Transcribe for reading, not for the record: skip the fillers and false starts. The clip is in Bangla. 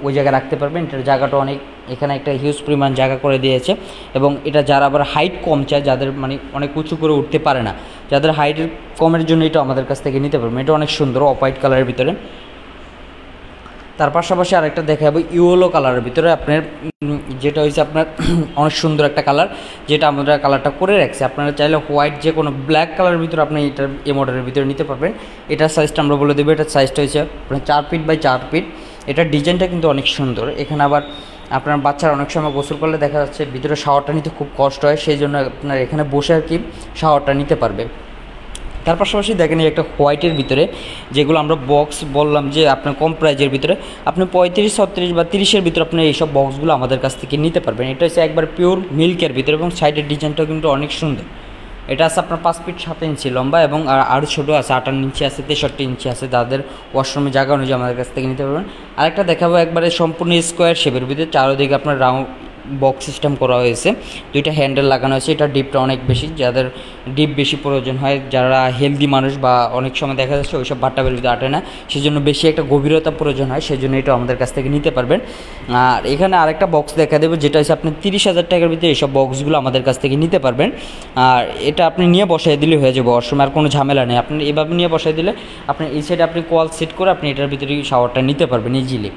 ওই জায়গায় রাখতে পারবেন। এটার জায়গাটা অনেক, এখানে একটা হিউজ পরিমাণ জায়গা করে দিয়েছে। এবং এটা যারা আবার হাইট কম চায়, যাদের মানে অনেক উঁচু করে উঠতে পারে না, যাদের হাইটের কমের জন্য এটা আমাদের কাছ থেকে নিতে পারবেন। এটা অনেক সুন্দর অফ হোয়াইট কালারের ভিতরে। তার পাশাপাশি আরেকটা দেখাবো ইয়েলো কালারের ভিতরে আপনার, যেটা হচ্ছে আপনার অনেক সুন্দর একটা কালার, যেটা আমরা কালারটা করে রাখছি। আপনারা চাইলে হোয়াইট যে কোনো ব্ল্যাক কালারের ভিতরে আপনি এটার এই মডেলের ভিতরে নিতে পারবেন। এটার সাইজটা আমরা বলে দেবো, এটার সাইজটা হচ্ছে আপনার 4 ফিট বাই 4 ফিট। এটার ডিজাইনটা কিন্তু অনেক সুন্দর। এখানে আবার আপনার বাচ্চারা অনেক সময় গোসল করলে দেখা যাচ্ছে ভিতরে শাওয়ারটা নিতে খুব কষ্ট হয়, সেই জন্য আপনার এখানে বসে আর কি শাওয়ারটা নিতে পারবে। তার পাশাপাশি দেখেন এই একটা হোয়াইটের ভিতরে, যেগুলো আমরা বক্স বললাম যে আপনার কম প্রাইজের ভিতরে আপনি 35, 36 বা 30-এর ভিতরে আপনি এইসব বক্সগুলো আমাদের কাছ থেকে নিতে পারবেন। এটা হচ্ছে একবার পিওর মিল্কের ভিতরে এবং সাইডের ডিজাইনটাও কিন্তু অনেক সুন্দর। এটা আছে আপনার 5 ফিট 7 ইঞ্চি লম্বা এবং আরও ছোটো আছে, 58 ইঞ্চি আছে, 63 ইঞ্চি আছে। তাদের ওয়াশরুমে জায়গা অনুযায়ী আমাদের কাছ থেকে নিতে পারবেন। আরেকটা দেখাবো একবারে সম্পূর্ণ স্কোয়ার শেপের ভিতরে, চারোদিকে আপনার রাউন্ড বক্স সিস্টেম করা হয়েছে, দুইটা হ্যান্ডেল লাগানো হয়েছে। এটা ডিপটা অনেক বেশি, যাদের ডিপ বেশি প্রয়োজন হয়, যারা হেলদি মানুষ বা অনেক সময় দেখা যাচ্ছে ওইসব বাট্টাবের ভিতরে আটে না, সেজন্য বেশি একটা গভীরতা প্রয়োজন হয়, সেজন্য এটা আমাদের কাছ থেকে নিতে পারবেন। আর এখানে আরেকটা বক্স দেখা দেবো, যেটা হচ্ছে আপনি 30,000 টাকার ভিতরে এইসব বক্সগুলো আমাদের কাছ থেকে নিতে পারবেন। আর এটা আপনি নিয়ে বসাই দিলে হয়ে যাবে ওয়াশরুমে, আর কোনো ঝামেলা নেই। আপনি এভাবে নিয়ে বসাই দিলে আপনি এই সাইডে আপনি কল সেট করে আপনি এটার ভিতরে শাওয়ারটা নিতে পারবেন ইজিলি।